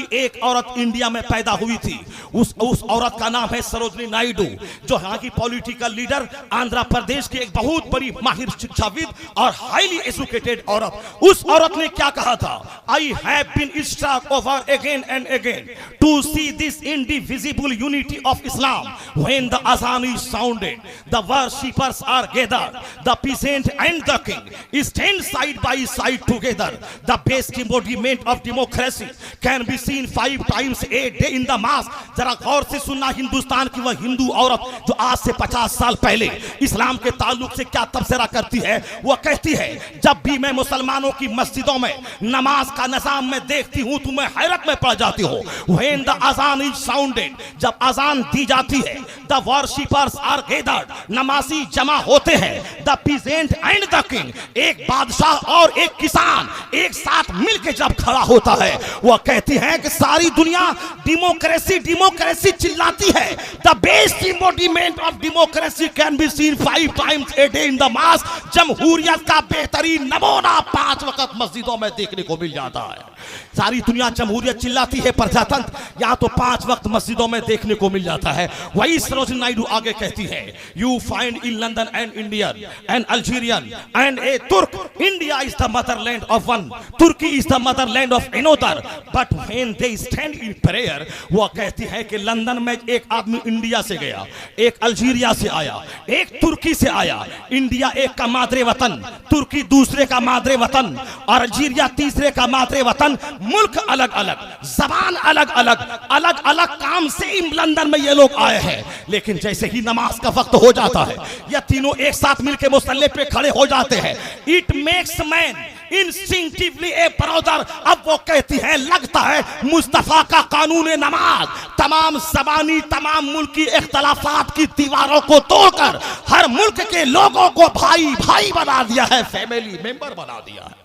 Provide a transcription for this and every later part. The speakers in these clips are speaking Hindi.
की एक औरत इंडिया में पैदा हुई थी। उस औरत का नाम है सरोजनी नायडू, जो यहाँ की पॉलिटिकल लीडर, आंध्र प्रदेश की एक बहुत बड़ी माहिर शिक्षाविद और हाईली एजुकेटेड औरत। उस औरत ने क्या कहा था? I have been struck over again and again to see this indivisible unity of Islam. When the azan is sounded, the worshippers are gathered, the peasant and the king stand side by side together. The best embodiment of democracy can be seen 5 times a day in the mass. जरा गौर से सुनना, हिंदुस्तान की वह हिंदू औरत जो आज से 50 साल पहले इस्लाम के ताल्लुक से क्या तबसरा करती है, वह कहती है, जब भी मैं मुसलमानों की मस्जिदों में नमाज का निजाम में देखती हूँ तो मैं हैरत में पड़ जाती हूँ। When the azan is sounded, जब अजान दी जाती है, the worshippers are gathered, नमाजी जमा होते हैं, the peasant and the king, एक बादशाह और एक किसान एक साथ मिलकर जब खड़ा होता है, वह कहती है कि सारी दुनिया डेमोक्रेसी डेमोक्रेसी चिल्लाती है। the best embodiment of democracy can be seen 5 times a day in the mass. जमहूरियत का बेहतरीन नमूना 5 वक्त मस्जिदों में देखने को मिल जाता है। सारी दुनिया जमहूरियत चिल्लाती है, प्रजातंत्र यहाँ तो 5 वक्त मस्जिदों में देखने को मिल जाता है। वही सरोजनी नायडू आगे कहती है, you find in London and Indian and Algerian and a Turk, India is the motherland of one, Turkey is the motherland of another, but when they stand in prayer, वो कहती है कि लंदन में एक आदमी इंडिया से गया, एक अल्जीरिया से आया, एक तुर्की से आया, इंडिया एक का मादरे वतन, तुर्की दूसरे का मादरे वतन और अल्जीरिया तीसरे का मादरे वतन, मुल्क अलग अलग, जबान अलग अलग, अलग अलग काम से लंदन में ये लोग आए हैं। लेकिन जैसे ही नमाज का वक्त हो जाता है, ये तीनों एक साथ मिलकर मुसल्ले पे खड़े हो जाते हैं। It makes man instinctively A brother. अब वो कहती है, लगता है मुस्तफा का कानून नमाज तमाम जबानी तमाम मुल्की इख्तलाफात की दीवारों को तोड़कर हर मुल्क के लोगों को भाई भाई बना दिया है, फैमिली मेंबर बना दिया है।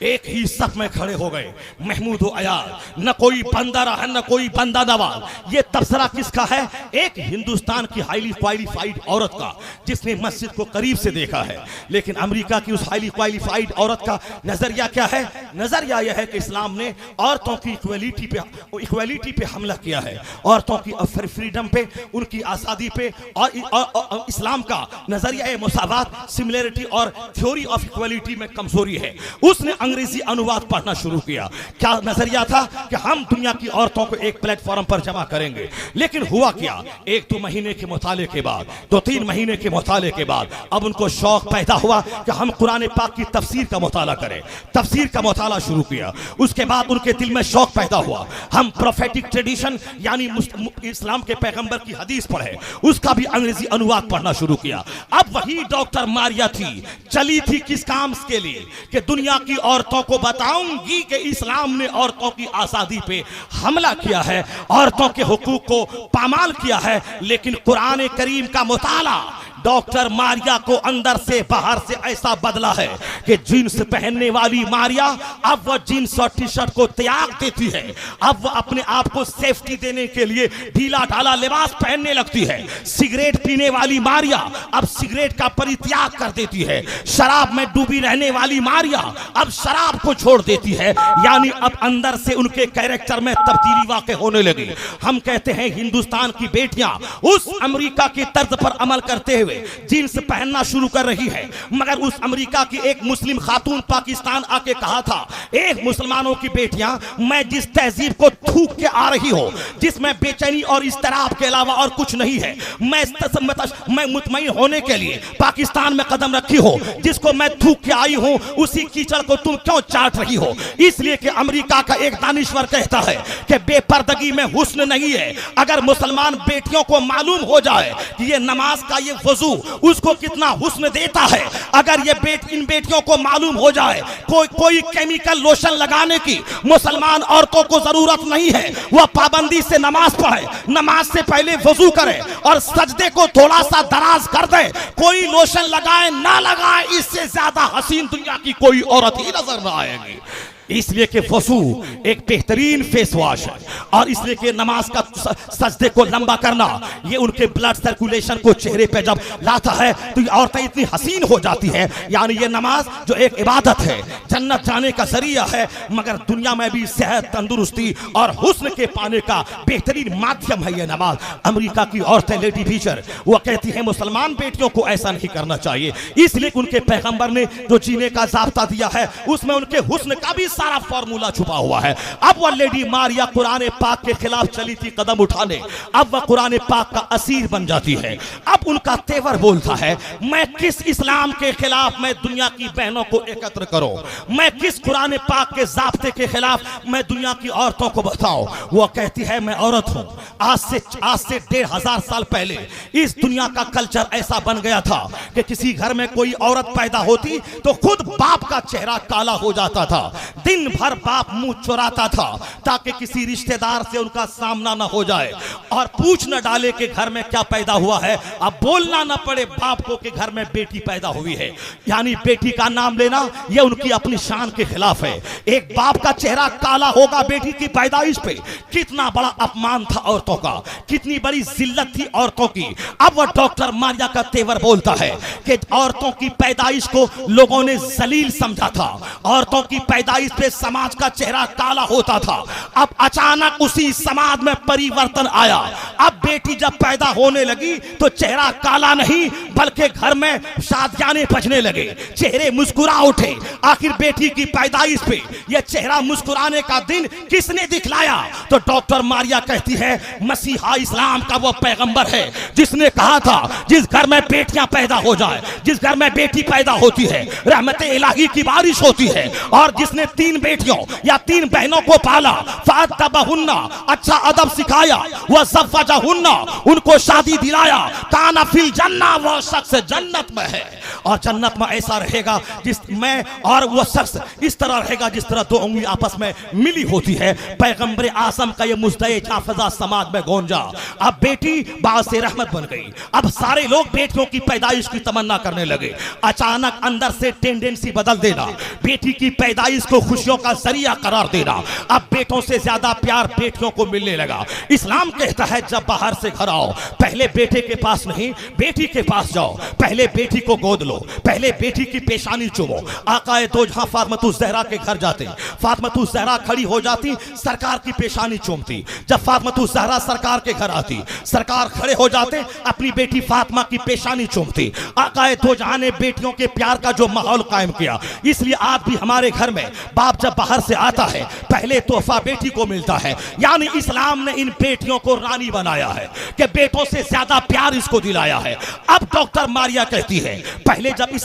एक ही सफ में खड़े हो गए महमूद व अयाज, न कोई बंदा रहा न कोई बंदा नवाज। ये तबसरा किसका है? एक हिंदुस्तान की हाईली क्वालिफाइड औरत का, जिसने मस्जिद को करीब से देखा है। लेकिन अमेरिका की उस हाईली क्वालिफाइड औरत का नजरिया क्या है? नजरिया यह है कि इस्लाम ने औरतों की इक्वलिटी पे हमला किया है, औरतों की फ्रीडम पे, उनकी आज़ादी पे, और इस्लाम का नजरिया मुसावात, सिमिलरिटी और थ्योरी ऑफ इक्वलिटी में कमजोरी है। उसने अंग्रेजी अनुवाद पढ़ना शुरू किया। क्या नजरिया था? कि हम दुनिया की औरतों को एक प्लेटफॉर्म पर जमा करेंगे। लेकिन हुआ क्या, 1-2 महीने के मुताले के बाद, 2-3 महीने के मुताले के बाद अब उनको शौक पैदा हुआ कि हम कुरान पाक की तफसीर का मुताला करें। तफसीर का मुताला शुरू किया। उसके बाद उनके दिल में शौक पैदा हुआ, हम प्रोफेटिक ट्रेडिशन यानी इस्लाम के पैगंबर की हदीस पढ़े। उसका भी अंग्रेजी अनुवाद पढ़ना शुरू किया। अब वही डॉक्टर मारिया थी, चली थी किस काम के लिए? कि दुनिया की औरतों को बताऊंगी कि इस्लाम ने औरतों की आजादी पे हमला किया है, औरतों के हुकूक को पामाल किया है। लेकिन कुरान करीम का मुताला डॉक्टर मारिया को अंदर से बाहर से ऐसा बदला है कि जींस पहनने वाली मारिया अब वह जींस और टी शर्ट को त्याग देती है। अब वह अपने आप को सेफ्टी देने के लिए ढीला ढाला लिबास पहनने लगती है। सिगरेट पीने वाली मारिया अब सिगरेट का परित्याग कर देती है। शराब में डूबी रहने वाली मारिया अब शराब को छोड़ देती है। यानी अब अंदर से उनके कैरेक्टर में तब्दीली वाक़ई होने लगी। हम कहते हैं हिंदुस्तान की बेटियां उस अमेरिका की तर्ज पर अमल करते हुए जीन्स पहनना शुरू कर रही है। मगर उस अमेरिका की एक मुस्लिम खातून पाकिस्तान आके कहा था, एक मुसलमानों की बेटियां, मैं जिस तहजीब को थूक के आ रही हूं, जिसमें बेचैनी और इस्तराब के अलावा और कुछ नहीं है, मैं मुतमईन होने के लिए पाकिस्तान में कदम रखी हो, जिसको मैं थूक के आई हूं उसी कीचड़ को तुम क्यों चाट रही हो? इसलिए कि अमेरिका का एक दानिश्वर कहता है कि बेपर्दगी में हुस्न नहीं है। अगर मुसलमान बेटियों को मालूम हो जाए कि ये नमाज का ये वजू उसको कितना हुस्न देता है, अगर ये इन बेटियों को मालूम हो जाए कोई केमिकल लोशन लगाने की मुसलमान औरतों को जरूरत नहीं है, वह पाबंदी से नमाज पढ़े, नमाज से पहले वजू करे और सजदे को थोड़ा सा दराज कर दे, कोई लोशन लगाए ना लगाए, इससे ज्यादा हसीन दुनिया की कोई औरत ही नजर ना आएगी। इसलिए कि वज़ू एक बेहतरीन फेस वॉश है, और इसलिए कि नमाज का सजदे को लंबा करना ये उनके ब्लड सर्कुलेशन को चेहरे पे जब लाता है तो ये औरतें इतनी हसीन हो जाती है। यानी ये नमाज जो एक इबादत है, जन्नत जाने का जरिया है, मगर दुनिया में भी सेहत, तंदुरुस्ती और हुस्न के पाने का बेहतरीन माध्यम है ये नमाज। अमेरिका की औरतें, लेडी टीचर, वो कहती हैं मुसलमान बेटियों को ऐसा नहीं करना चाहिए, इसलिए उनके पैगंबर ने जो जीने का ज़ाब्ता दिया है उसमें उनके हुस्न का भी सारा फॉर्मूला छुपा हुआ है। अब वह लेडी मारिया कुरान पाक के खिलाफ चली थी कदम उठाने, अब वह कुरान पाक का असीर बन जाती है। अब उनका तेवर बोलता है, मैं किस इस्लाम के खिलाफ मैं दुनिया की बहनों को एकत्र करो, मैं किस कुरान पाक के ज़ाब्ते के खिलाफ मैं दुनिया की औरतों को बताऊं। वो कहती है मैं औरत हूं। आज से 1500 साल पहले इस दुनिया का कल्चर ऐसा बन गया था कि किसी घर में कोई औरत पैदा होती तो खुद बाप का चेहरा काला हो जाता था। दिन भर बाप मुंह चुराता था ताकि किसी रिश्तेदार से उनका सामना ना हो जाए और पूछ न डाले कि घर में क्या पैदा हुआ है। अब बोलना ना पड़े बाप को कि घर में बेटी पैदा हुई है। यानी बेटी का नाम लेना यह उनकी अपनी शान के खिलाफ है। एक बाप का चेहरा काला होगा बेटी की पैदाइश पे, कितना बड़ा अपमान था औरतों का, कितनी बड़ी जिल्लत थी औरतों की। अब वह डॉक्टर मारिया का तेवर बोलता है कि औरतों की पैदाइश को लोगों ने जलील समझा था, औरतों की पैदाइश पे समाज का चेहरा काला होता था। अब अचानक उसी समाज में परिवर्तन आया। अब बेटी जब पैदा होने लगी तो चेहरा काला नहीं बल्कि घर में शादियाने बजने लगे, चेहरे मुस्कुरा उठे। आखिर बेटी की पैदाइश पे यह चेहरा मुस्कुराने का दिन किसने दिखलाया? तो डॉक्टर मारिया कहती है मसीहा इस्लाम का वो पैगंबर है जिसने कहा था जिस घर में बेटियां पैदा हो जाए, जिस घर में बेटी पैदा होती है रहमत इलाही की बारिश होती है। और जिसने 3 बेटियों या 3 बहनों को पाला, फातबहुन्ना, अच्छा अदब सिखाया, वह ज़व्वजहुन्ना, उनको शादी दिलाया, काना फिल जन्ना, वो शख्स जन्नत में है और जन्नत में ऐसा रहेगा जिस में और वह शख्स इस तरह रहेगा जिस तरह 2 उंगली आपस में मिली होती है। पैगंबर आज़म का ये मुज़्दए जाफ़ज़ा समाज में गूंजा। अब बेटी बासे रहमत बन गई। अब सारे लोग बेटियों की पैदाइश की तमन्ना करने लगे। अचानक अंदर से टेंडेंसी बदल देना, बेटी की पैदाइश को खुशियों का जरिया करार देना। अब बेटों से ज्यादा प्यार बेटियों को मिलने लगा। इस्लाम कहता है जब बाहर से घर आओ पहले बेटे के पास नहीं बेटी के पास जाओ, पहले बेटी को गोद लो, पहले बेटी की पेशानी चूमो। आकाए दो जहां फातिमा ज़हरा के घर जाते, फातिमा ज़हरा खड़ी हो जाती, सरकार की पेशानी चूमती। जब फातिमा ज़हरा सरकार के घर आती, सरकार खड़े हो जाते, अपनी बेटी फातिमा की पेशानी चूमती। आकाए दो जहां ने बेटियों के प्यार का जो माहौल कायम किया, इसलिए आज भी हमारे घर में बाप जब बाहर से आता है पहले तोहफा बेटी को मिलता है। यानी इस्लाम ने इन बेटियों को रानी बनाया है कि बेटों से ज्यादा प्यार इसको दिलाया है। अब डॉक्टर मारिया कहती है पहले जब इस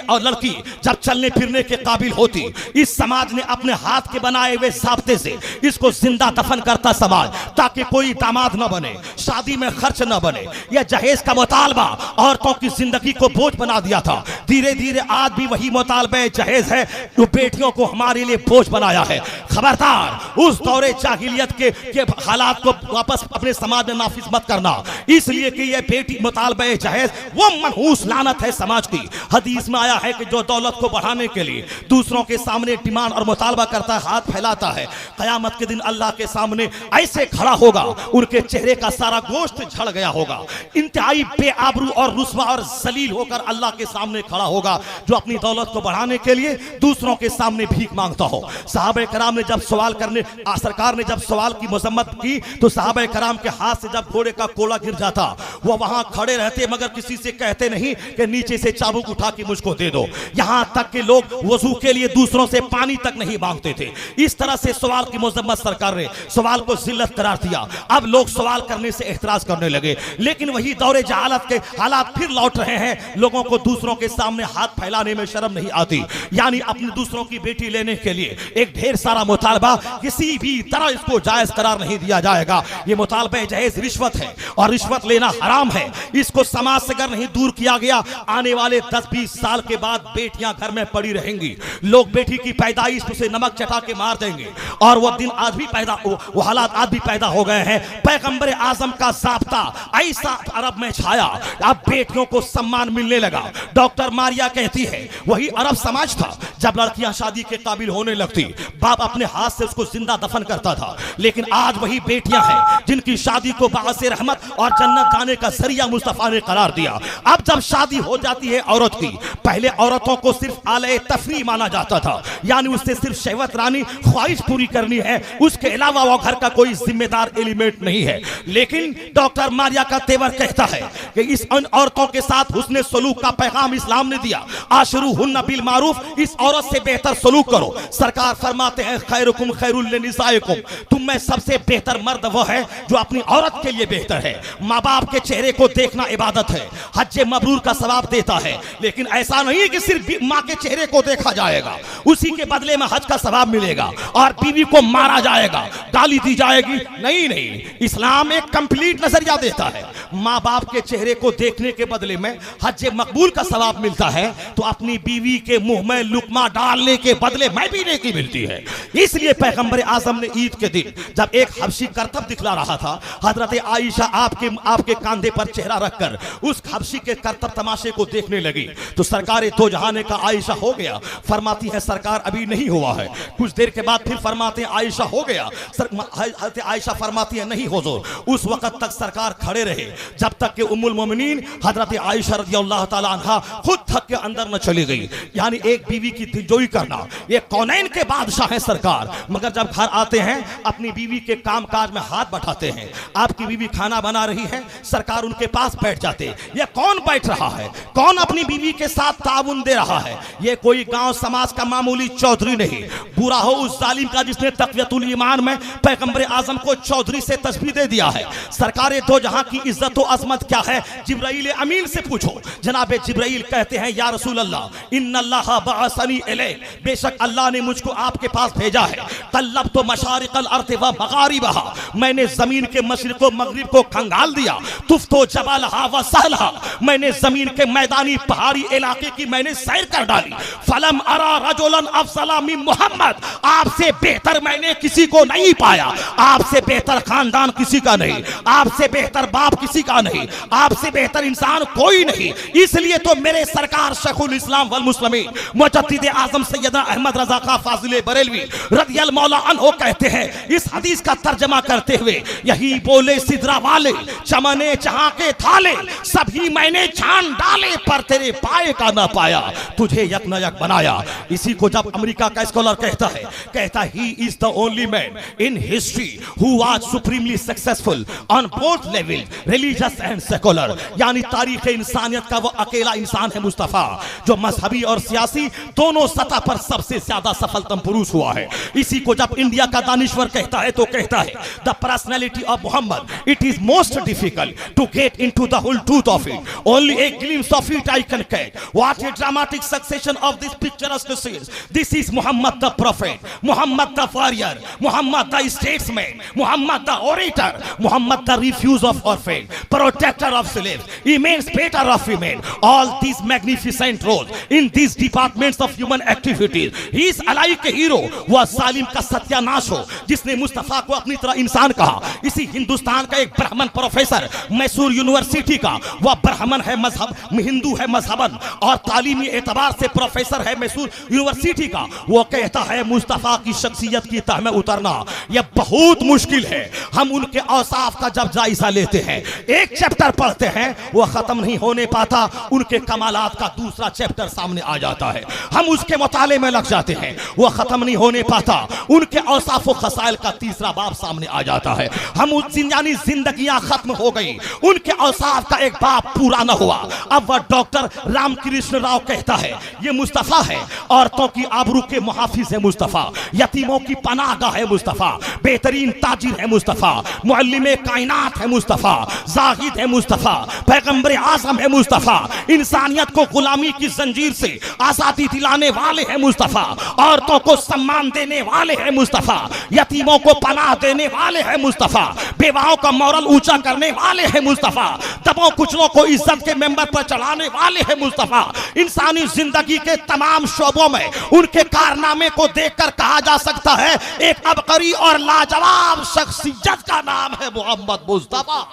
और लड़की जब चलने फिरने के काबिल होती, इस समाज ने अपने हाथ के बनाए हुए ज़ाब्ते से इसको जिंदा दफन करता समाज, ताकि कोई दामाद न बने, शादी में खर्च न बने। यह जहेज का मुतालबा औरतों की जिंदगी को बोझ बना दिया था। धीरे धीरे आज भी वही मुतालबा जहेज है जो बेटियों को हमारे लिए बोझ बनाया है। खबरदार उस दौरे जाहिलियत के हालात को वापस अपने समाज में नाफिज मत करना, इसलिए कि यह बेटी मुतालबा जहेज वो मनहूस लानत है समाज की। हदीस में आया है कि जो दौलत को बढ़ाने के लिए दूसरों के सामने डिमांड और मुतालबा करता है, हाथ फैलाता है, कयामत के दिन अल्लाह के सामने ऐसे खड़ा होगा उनके चेहरे का सारा गोश्त झड़ गया होगा। इंतहाई बेआबरू और रुस्वा और जलील होकर अल्लाह के सामने खड़ा होगा जो अपनी दौलत को बढ़ाने के लिए दूसरों के सामने भीख मांगता हो। सहाबा कराम ने जब सवाल करने सरकार ने जब सवाल की मजम्मत की तो सहाबा कराम के हाथ से जब घोड़े का कोड़ा गिर जाता वो वहां खड़े रहते मगर किसी से कहते नहीं कि नीचे से चाबुक उठा के मुझको दे दो। यहां तक कि लोग वजू के लिए दूसरों से पानी तक नहीं मांगते थे। इस तरह से सवाल की मजम्मत सरकार ने सवाल को जिल्लत करार दिया। अब लोग सवाल करने से एतराज करने लगे, लेकिन वही दौरे जहालत के हालात फिर लौट रहे हैं। लोगों को दूसरों के सामने हाथ फैलाने में शर्म नहीं आती। यानी अपने दूसरों की बेटी लेने के लिए एक ढेर सारा मुतालबा, किसी भी तरह इसको जायज करार नहीं दिया जाएगा। ये मुतालबा जहेज रिश्वत है और रिश्वत लेना हराम है। इसको समाज से अगर नहीं दूर किया गया आने वाले 10-20 साल के बाद बेटियां घर में पड़ी रहेंगी, लोग बेटी की पैदाइश उसे नमक चटा के मार देंगे, और वो दिन आज भी पैदा, वो हालात आज भी पैदा हो गए हैं। पैगंबर आजम का ज़ाब्ता ऐसा अरब में छाया, अब बेटियों को सम्मान मिलने लगा। डॉक्टर मारिया कहती है वही अरब समाज था जब लड़कियां शादी के काबिल होने लगती, बाप अपने हाथ से उसको जिंदा दफन करता था, लेकिन आज वही बेटियां हैं जिनकी शादी को बाअस रहमत और जन्नत जाने का जरिया मुस्तफा ने करार दिया। अब जब शादी हो जाती है औरत की, पहले औरतों को सिर्फ आले तफरी माना जाता था, यानी उससे सिर्फ शहवत रानी ख्वाहिश पूरी करनी है, उसके अलावा वो घर का कोई जिम्मेदार एलिमेंट नहीं है। लेकिन डॉक्टर मारिया का तेवर कहता है कि इस उन औरतों के साथ हुस्ने सलूक का पैगाम इस्लाम ने दिया, आशरुहुन्ना बिल मारूफ, इस औरत से बेहतर सलूक करो। सरकार फरमाते हैं खैरुकुम खैरुल लिनिसाइकुम, तुम में सबसे बेहतर मर्द वो है जो अपनी औरत के लिए बेहतर है। माँ बाप के चेहरे को देखना इबादत है, हज मबरूर का सवाब देता है, लेकिन ऐसा नहीं कि सिर्फ माँ के चेहरे को देखा जाएगा, उसी के बदले में हज का सवाब मिलेगा, और बीवी को मारा जाएगा, गाली दी जाएगी। नहीं नहीं, इस्लाम एक कंप्लीट नजरिया देता है। माँ बाप के चेहरे को देखने के बदले में हज मकबूल का सवाब मिलता है, तो अपनी बीवी के मुंह में लुकमा डालने के बदले में भी नेकी मिलती है। इसलिए पैगंबर आजम ने ईद के दिन जब एक हबशी करतब दिखला रहा था, हजरत आयशा आपके कांधे पर चेहरा रखकर उस हबशी के करतब तमाशे को देखने लगी, तो सरकार दो जहां ने कहा आयशा हो गया, फरमाती है सरकार अभी नहीं हुआ है। कुछ देर के बाद फिर फरमाते हैं आयशा हो गया, हजरत आयशा फरमाती है नहीं हुजूर। उस वक्त तक सरकार खड़े रहे जब तक कि उम्मुल मोमिनीन हजरत आयशा रज़ियल्लाहु ताला अन्हा खुद थक के अंदर न चली गई। यानी एक बीवी की दिलजोई करना, ये कौनैन के बादशाह है सरकार, मगर जब घर आते हैं अपनी बीवी के कामकाज में हाथ बढ़ाते हैं। आपकी बीवी खाना बना रही है, सरकार उनके पास बैठ जाते, ये कौन बैठ रहा है, कौन अपनी बीवी के साथ ताउन दे रहा है? ये कोई गांव समाज का मामूली चौधरी नहीं, बुरा हो उस जालिम का जिसने तक़वियतुल ईमान में पैगंबर आजम को चौधरी से तस्बीह दे दिया है। सरकार दो जहां की इज्जत और अजमत क्या है, जिब्राइल अमीन से पूछो। जनाब जिब्राइल कहते हैं या रसूल अल्लाह इन्नल्लाह बअसनी इलै, बेशक अल्लाह ने मुझको आपके पास भेजा है। तल्लब तो मशारिकल अर्द व मगारिबहा, मैंने जमीन के मशरिक व मगरिब को खंगाल दिया। तुफ्तो जबलहा व सहलहा, मैंने जमीन के मैदानी पहाड़ी इलाके की मैंने सैर कर डाली। फलम अरा रजुलन अफज़ला मिन मोहम्मद, आपसे बेहतर मैंने किसी को नहीं पाया, आपसे बेहतर खानदान किसी का नहीं, आपसे बेहतर बाप किसी का नहीं, आपसे बेहतर इंसान कोई नहीं। इसलिए तो मेरे सरकार शेखुल इस्लाम वल मुस्लिमीन मुजद्दिद आजम सैयदना अहमद रजा खां फाजिल बरेलवी रज़ियल्लाहु मौला अन्हु कहते हैं इस हदीस का तर्जमा करते हुए, यही बोले सिदरा वाले चमने जहां के थाले, सभी मैंने छान डाले पर तेरे पाए का ना पाया, तुझे यक न यक बनाया। इसी को जब अमेरिका का स्कॉलर कहता he is the only man in history who was supremely successful on both level religious and secular, यानी तारीख इंसानियत का वो अकेला इंसान है मुस्तफा जो मजहबी और सियासी दोनों सतह पर सबसे ज्यादा सफलतम पुरुष हुआ है। इसी को जब इंडिया का दानिश्वर कहता है तो कहता है the personality of Muhammad it is most difficult to get into the whole truth of it, only a glimpse of it I can catch, what a dramatic succession of this picturesque scenes, this is Muhammad the prophet, Muhammad the warrior, Muhammad the statesman, Muhammad the orator, Muhammad the refuge of orphan, protector of slaves, emancipator of women, all these magnificent roles in these departments of human activities. He is alike a hero, वह जालिम का सत्यानाश हो जिसने मुस्तफा को अपनी तरह इंसान कहा। इसी हिंदुस्तान का एक ब्राह्मण प्रोफेसर मैसूर यूनिवर्सिटी का, वह ब्राह्मण है मजहब, हिंदू है मजहबन और तालीमी एतबार से प्रोफेसर है मैसूर यूनिवर्सिटी का, वो कहता है मुस्तफा की शख्सियत की तह में उतरना यह बहुत मुश्किल है। हम उनके औसाफ का जब जायजा लेते हैं, एक चैप्टर पढ़ते हैं, वो खत्म नहीं होने पाता, उनके कमालात का दूसरा चैप्टर सामने आ जाता है, हम उसके मुताले में लग जाते हैं, वो खत्म नहीं होने पाता, उनके औसाफ व खसाइल का तीसरा बाब सामने आ जाता है, हम यानी जिंदगियां खत्म हो गई, उनके औसाफ का एक बाब पूरा न हुआ। अब वह डॉक्टर रामकृष्ण राव कहता है ये मुस्तफा है, औरतों की आबरू के मुहाफिज है मुस्तफा, यतीमों की पनाहगाह है मुस्तफा, बेहतरीन ताजिर है मुस्तफा, मुअल्लिमे कायनात है मुस्तफा, जाहिद है मुस्तफा, पैगंबर आजम है मुस्तफा, इंसानियत को को गुलामी की जंजीर से आजादी दिलाने वाले हैं मुस्तफा, औरतों को सम्मान देने वाले हैं मुस्तफा, यतीमों को पनाह देने वाले हैं मुस्तफा, बेवाओं का मॉरल ऊंचा करने वाले हैं मुस्तफा, दबों कुचलों को इज्जत के मेंबर पर चढ़ाने वाले हैं मुस्तफा। इंसानी जिंदगी के तमाम शोबों में उनके कारनामे को देखकर कहा जा सकता है एक अबकरी और लाजवाब शख्सियत का नाम है मोहम्मद मुस्तफा।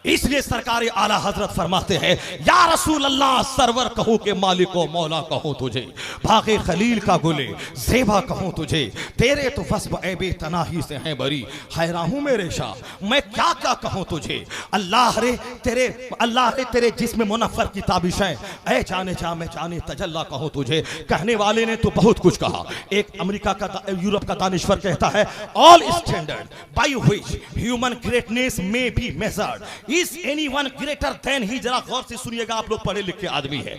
इसलिए सरकार आला हजरत फरमाते हैं, या रसूल अल्लाह सरवर कहूं के मालिको मौला कहूं तुझे, भागे खलील का गुले ज़ेबा कहूं तुझे, तेरे तो वस्ब ऐबे तनाही से हैं बरी, हैरान हूं मेरे शाह मैं क्या क्या कहूं तुझे। अल्लाह रे तेरे जिस्म मुनव्वर की ताबिशें, ऐ जाने जा मैं जाने तजल्ला कहूं तुझे। कहने वाले ने तो बहुत कुछ कहा। एक अमेरिका का यूरोप का दानिश्वर कहता है, all standard by which human greatness may be measured is anyone greater than he. जरा गौर से सुनिएगा, आप लोग पढ़े लिखे आदमी है।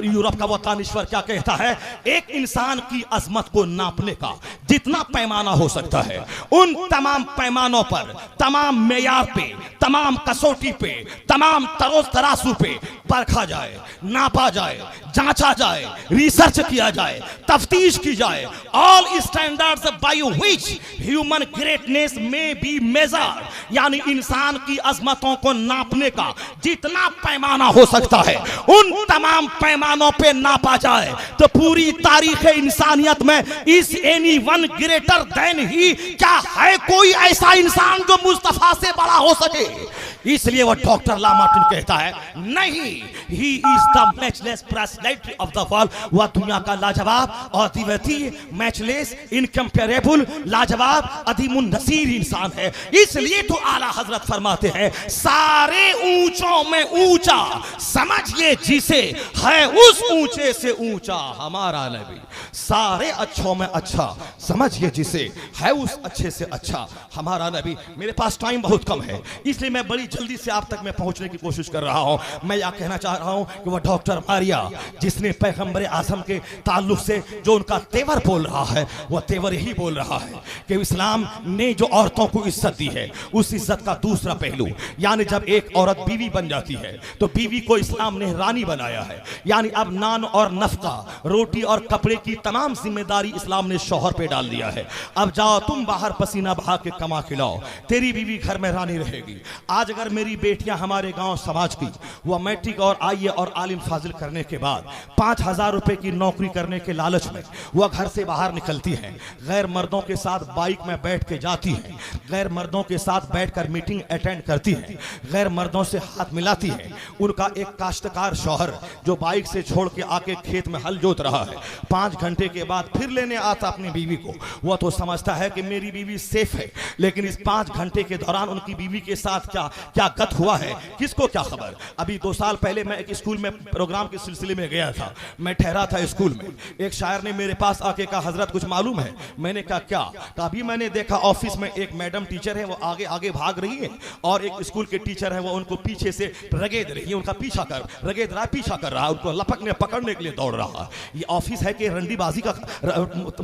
यूरोप का वो दानिश्वर क्या कहता है, एक इंसान की अजमत को नापने का जितना पैमाना हो सकता है, उन तमाम पैमानों पर, तमाम मेयार पे, तमाम कसौटी पे, तमाम तरोज तरासू पे परखा जाए, नापा जाए, जांचा जाए, रिसर्च किया जाए, तफ्तीश की जाए। All standards bye which human greatness may B major, यानी इंसान की अजमतों को नापने का जितना पैमाना हो सकता है उन तमाम पैमानों पे नापा जाए तो पूरी तारीख इंसानियत में is any one greater than he, क्या है कोई ऐसा इंसान जो मुस्तफा से बड़ा हो सके। इसलिए वो डॉक्टर लामार्टिन कहता है, नहीं, he is the matchless personality of the world. वह दुनिया का लाजवाब और अद्वितीय, मैचलेस, इनकम्पेरेबल, लाजवाब, अदीमुन नसीर इंसान है। इसलिए तो आला हजरत फरमाते हैं, सारे ऊंचों में ऊंचा समझिए जिसे, है उस ऊंचे से ऊंचा हमारा नबी। सारे अच्छों में अच्छा समझिए जिसे, है उस अच्छे से अच्छा हमारा नबी। मेरे पास टाइम बहुत कम है, इसलिए मैं बड़ी जल्दी से आप तक मैं पहुंचने की कोशिश कर रहा हूं। मैं यह कहना चाह रहा हूं कि वह डॉक्टर मारिया जिसने पैगंबर आजम के ताल्लुक से जो उनका तेवर बोल रहा है, वह तेवर यही बोल रहा है कि इस्लाम ने जो औरतों को इज्जत दी है, उस इज्जत का दूसरा पहलू, यानी जब एक औरत बीवी बन जाती है तो बीवी को इस्लाम ने रानी बनाया है। यानी अब नान और नफका, रोटी और कपड़े की तमाम जिम्मेदारी इस्लाम ने शौहर पे डाल दिया है। अब जाओ तुम बाहर पसीना बहा के कमा खिलाओ, तेरी बीवी घर में रानी रहेगी। आज अगर मेरी बेटियां हमारे गांव समाज की, वह मैट्रिक और आईए और आलिम फाजिल करने के बाद 5,000 रुपए की नौकरी करने के लालच में वह घर से बाहर निकलती हैं, गैर मर्दों के साथ बाइक में बैठ के जाती हैं, गैर मर्दों के साथ बैठकर मीटिंग अटेंड करती हैं, गैर मर्दों से हाथ मिलाती हैं। उनका एक काश्तकार शौहर जो बाइक से छोड़ के आके खेत में हल जोत रहा है, 5 घंटे के बाद फिर लेने आता अपनी बीवी को, वह तो समझता है कि मेरी बीवी सेफ है, लेकिन इस 5 घंटे के दौरान उनकी बीवी के साथ क्या गत हुआ है, किसको क्या खबर। अभी 2 साल पहले मैं एक स्कूल में प्रोग्राम के सिलसिले में गया था। मैं ठहरा था स्कूल में, एक शायर ने मेरे पास आके कहा, हजरत कुछ मालूम है। मैंने कहा क्या। अभी मैंने देखा ऑफिस में एक मैडम टीचर है, वो आगे आगे भाग रही है और एक स्कूल के टीचर है, वो उनको पीछे से रगेद रही है, उनका पीछा कर रहा है, उनको लपकने पकड़ने के लिए दौड़ रहा है। ये ऑफिस है कि रंडीबाजी का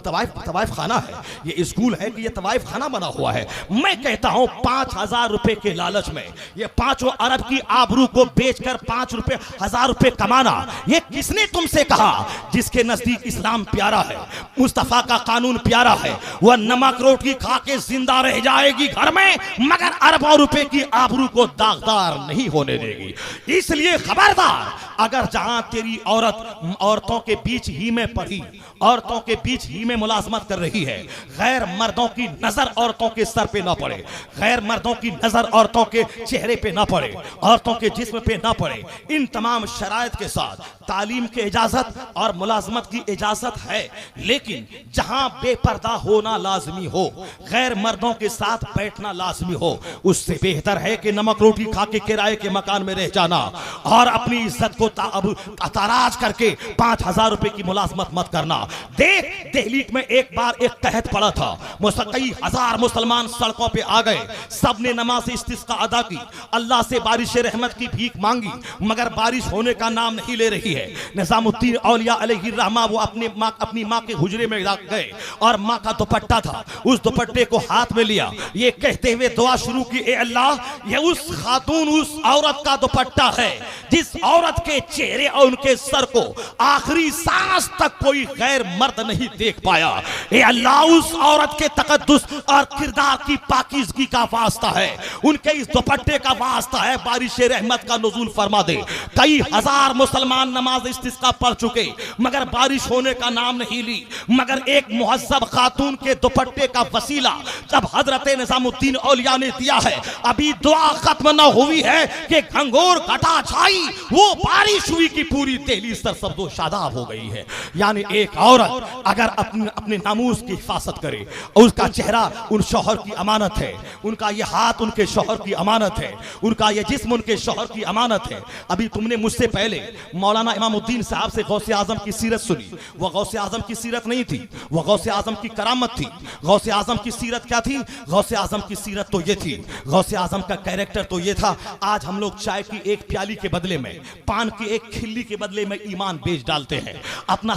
तवाइफ खाना है, ये स्कूल है कि ये तवाइफ खाना बना हुआ है। मैं कहता हूं 5,000 रुपए के लालच में ये 5 अरब की आबरू को बेचकर 5,000 रुपए कमाना, ये किसने तुमसे कहा। जिसके नजदीक इस्लाम प्यारा है, मुस्तफा का कानून प्यारा है, वह नमक रोटी खा के जिंदा रह जाएगी घर में, मगर अरबों रुपए की आबरू को दागदार नहीं होने देगी। इसलिए खबरदार, अगर जहां तेरी औरतों के बीच ही में पढ़ी, औरतों के बीच ही में मुलाजमत कर रही है, गैर मर्दों की नजर औरतों के सर पे ना पड़े, गैर मर्दों की नजर औरतों के चेहरे पे ना पड़े, औरतों के जिस्म पे ना पड़े, इन तमाम शराइत के साथ तालीम की इजाजत और मुलाजमत की इजाजत है, लेकिन जहां बेपर्दा होना लाजमी हो, गैर मर्दों के साथ बैठना लाजमी हो, उससे बेहतर है कि नमक रोटी खा के किराए के मकान में रह जाना और अपनी इज्जत को ताराज करके 5,000 रुपए की मुलाजमत मत करना। देख, दिल्ली में एक बार एक तहत पड़ा था, कई हजार मुसलमान सड़कों पे आ गए, सबने नमाज इस्तिस्का अदा की, अल्लाह से बारिश रहमत की भीख मांगी, मगर बारिश होने का नाम नहीं ले रही है। निजामुद्दीन औलिया अलैहि रहमा वो अपनी माँ के हुजरे में गए और माँ का दुपट्टा था, उस दुपट्टे को हाथ में लिया, ये कहते हुए दुआ शुरू की, ए अल्लाह ये उस खातून उस औरत का दुपट्टा है जिस औरत के चेहरे और उनके सर को आखिरी सांस तक कोई गैर मर्द नहीं देख पाया। ए अल्लाह उस औरत के तकद्दुस और किरदार की पाकीज़गी का वास्ता है, उनके इस दुपट्टे का वास्ता है, बारिश रहमत का नुज़ूल फरमा दे। कई हजार मुसलमान नमाज इस्तिस्का पढ़ चुके मगर बारिश होने का नाम नहीं ली, मगर एक मुहज्जब खातून के दुपट्टे का वसीला जब हजरत निजामुद्दीन औलिया ने दिया है, अभी दुआ खत्म न हुई है कि घंघोर घटा छाई, वो बारिश हुई कि पूरी दिल्ली सरसब्ज़ो शादाब हो गई है। यानी एक औरत अगर अपने नामूस की हिफाजत करे और उसका चेहरा उन शौहर की अमानत है, उनका ये हाथ उनके शौहर की अमानत है, उनका ये जिस्म उनके शौहर की अमानत है। अभी तुमने मुझसे पहले मौलाना इमामुद्दीन साहब से गौसे आजम की सीरत सुनी, वो गौसे आजम की सीरत नहीं थी, वो गौसे आजम की करामत थी। गौसे आजम की सीरत क्या थी? गौसे आजम की सीरत तो ये थी, गौसे आजम का कैरेक्टर तो ये था। आज हम लोग चाय की एक प्याली के बदले में, पान की एक खिल्ली के बदले में ईमान बेच डालते हैं, अपना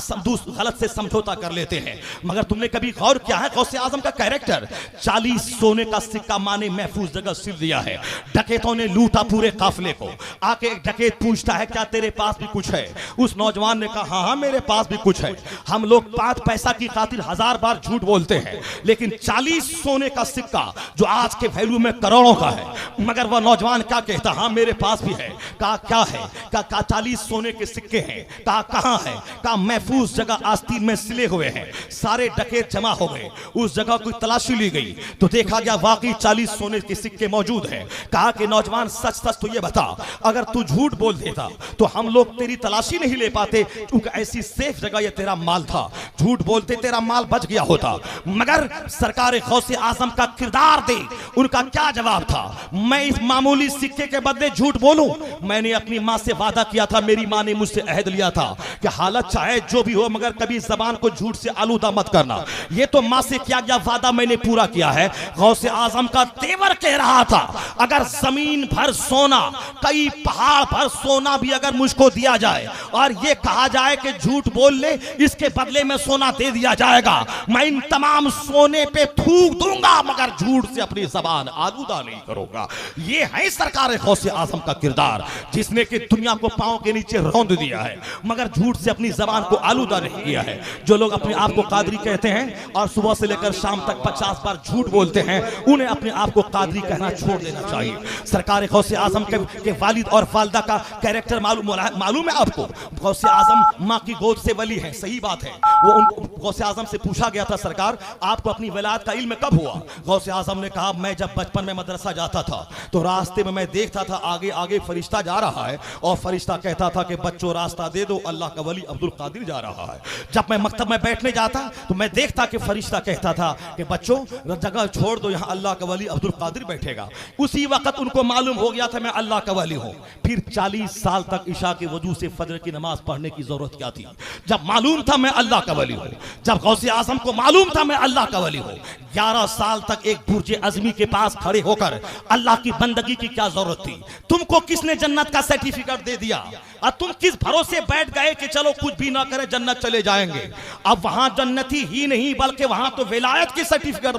गलत से समझौता कर लेते हैं। मगर तुमने कभी गौर किया है गौसे आजम का कैरेक्टर? 40 सोने का सिक्का माने महफूज जगह सिल दिया है। डकैतों ने लूटा पूरे काफिले को, आके एक डकैत पूछता है क्या तेरे पास भी कुछ है? उस नौजवान ने कहा हाँ मेरे पास भी कुछ है। हम लोग 5 पैसा की खातिर 1000 बार झूठ बोलते हैं, लेकिन 40 सोने का सिक्का जो आज के वैल्यू में करोड़ों का है, मगर वह नौजवान क्या कहता? हाँ मेरे पास भी है। कहा क्या है? कहा 40 सोने के सिक्के हैं। कहा कहाँ है? कहा महफूज जगह आस्तीन में सिले हुए हैं। सारे डकैत जमा हो गए, उस जगह की तलाशी ली गई तो देखा गया वाकई 40 सोने के सिक्के मौजूद हैं। कहा कि नौजवान सच सच तो ये बता, अगर तू झूठ बोल देता तो हम लोग तेरी तलाशी नहीं ले पाते, क्योंकि ऐसी सेफ जगह ये तेरा माल था, झूठ बोलते तेरा माल बच गया होता। मगर सरकार गौसे आजम का किरदार दे, उनका क्या जवाब था? मैं इस मामूली सिक्के के बदले झूठ बोलूं? मैंने अपनी माँ से वादा किया था, मेरी माँ ने मुझसे अहद लिया था कि हालत चाहे जो भी हो मगर कभी जबान को झूठ से आलूदा मत करना। ये तो माँ से किया गया वादा मैंने पूरा किया है। गौसे आजम का तेवर कह रहा था, अगर जमीन भर सोना, कई पहाड़ भर सोना भी अगर मुझको दिया जाए और ये कहा जाए कि झूठ बोल ले, इसके बदले में सोना दे दिया जाएगा, मैं इन तमाम सोने पे थूक दूंगा मगर झूठ से अपनी जबान आलूदा नहीं करूंगा। ये है सरकार गौसे आजम का किरदार, जिसने कि दुनिया को पांव के नीचे रौंद दिया है मगर झूठ से अपनी जबान को आलूदा नहीं किया है। जो लोग अपने आप को कादरी कहते हैं और सुबह से लेकर शाम तक 50 बार झूठ बोलते हैं, उन्हें अपने आप को कादरी कहना छोड़ देना चाहिए। सरकार गौसे आजम के वालिद और वालिदा का कैरेक्टर मालूम है आपको? गौसे आजम माँ की गोद से वली है, सही बात है। वो गौसे आजम से पूछा गया था, सरकार आपको अपनी विलायत का इल्म कब हुआ? गौसे आजम ने कहा मैं जब बचपन में मदरसा जाता था तो रास्ते में मैं देखता था आगे आगे फरिश्ता जा रहा है और फरिश्ता कहता था कि बच्चों रास्ता दे दो, अल्लाह का वली अब्दुल कादिर जा रहा है। जब मैं मकतब में बैठने जाता तो मैं देखता कि फरिश्ता कहता था कि बच्चों जगह छोड़ दो, यहाँ अल्लाह का वली अब्दुल कादिर बैठेगा। उसी वक्त उनको मालूम हो गया था मैं अल्लाह का वली हूँ। फिर 40 साल तक इशा के वजू से फजर की नमाज पढ़ने की जरूरत क्या थी, जब मालूम था मैं अल्लाह का वली हूँ। जब गौसे आजम को मालूम था मैं अल्लाह का वली हूँ, 11 साल तक एक बुर्ज अज़मी के पास खड़े होकर अल्लाह की बंदगी की क्या जरूरत थी? तुमको किसने जन्नत का सर्टिफिकेट दे दिया और तुम किस भरोसे बैठ गए कि चलो कुछ भी ना करे जन्नत चले जाएंगे? अब वहां जन्नती ही नहीं बल्कि वहां तो विलायत की सर्टिफिकेट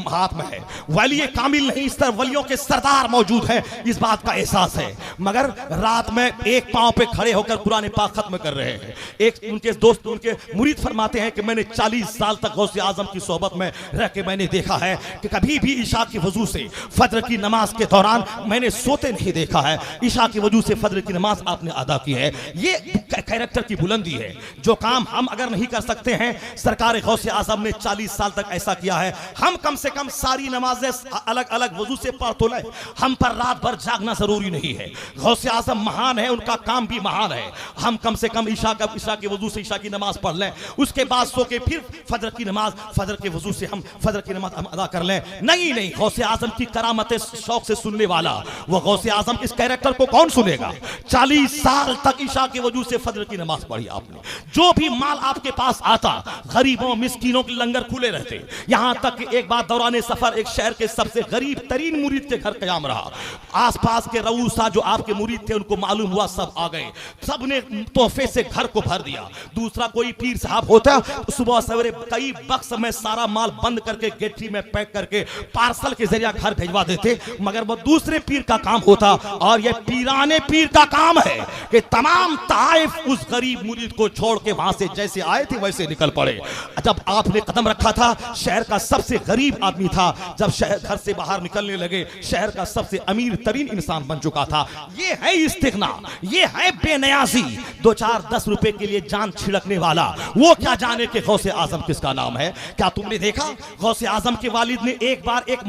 हाथ में है। वली कामिल नहीं, इस तरह वलियों के सरदार मौजूद है, इस बात का एहसास है। मगर रात में एक पांव पे खड़े होकर कुरान पाक खत्म कर रहे हैं। एक उनके दोस्त उनके मुरीद फरमाते हैं कि मैंने 40 साल तक गौसे आजम की सोहबत में रह के मैंने देखा है कि कभी भी ईशा की वजू से फजर की नमाज के दौरान मैंने सोते नहीं देखा है। ईशा की वजू से फजर की नमाज आपने अदा की है। ये कैरेक्टर की बुलंदी है। जो काम हम अगर नहीं कर सकते हैं, सरकार गौसे आजम ने 40 साल तक ऐसा किया है। हम कम से कम सारी नमाजें अलग अलग वजू से पढ़ तो लें, हम पर रात भर जागना जरूरी नहीं है। गौसे आजम महान है, उनका काम भी महान है। हम कम से कम ईशा के वजू से ईशा की नमाज पढ़ लें, उसके बाद सो के फिर फजर की नमाज फजर के वजू से हम फजर की नमाज हम अदा कर लें। नहीं, गौसे आजम की करामतें शौक से सुनने वाला वो गौसे आजम इस कैरेक्टर को कौन सुनेगा? 40 साल साल तक ईशा के वजूद से फजर की नमाज पढ़ी आपने। जो भी माल आपके पास आता, गरीबों मिस्कीनों के लंगर खुले रहते। यहां तक कि एक बार दौरान सफर एक शहर के सबसे गरीब तरीन मुरीद के घर कयाम रहा। आसपास के रऊसा जो आपके मुरीद थे उनको मालूम हुआ, सब आ गए, सब ने तोहफे से घर को भर दिया। दूसरा कोई पीर साहब होता तो सुबह सवेरे कई बक्स में सारा माल बंद करके गेटरी में पैक करके पार्सल के जरिए घर भेजवा देते, मगर वो दूसरे पीर का काम होता। और ये पीराने पीर का काम है कि तमाम ताइफ उस गरीब मुरीद को छोड़ के वहां से जैसे आए थे वैसे निकल पड़े। जब आपने कदम रखा था, शहर का सबसे गरीब आदमी था, जब शहर घर से बाहर निकलने लगे शहर का सबसे अमीर तरीन इंसान बन चुका था। ये है इस्तिगना, ये है बेनियाजी। 2-4-10 रुपए के लिए जान छिड़कने वाला, वो क्या जाने कि गौसे आजम किसका नाम है। क्या तुमने देखा गौसे आजम के वालिद ने एक बार एक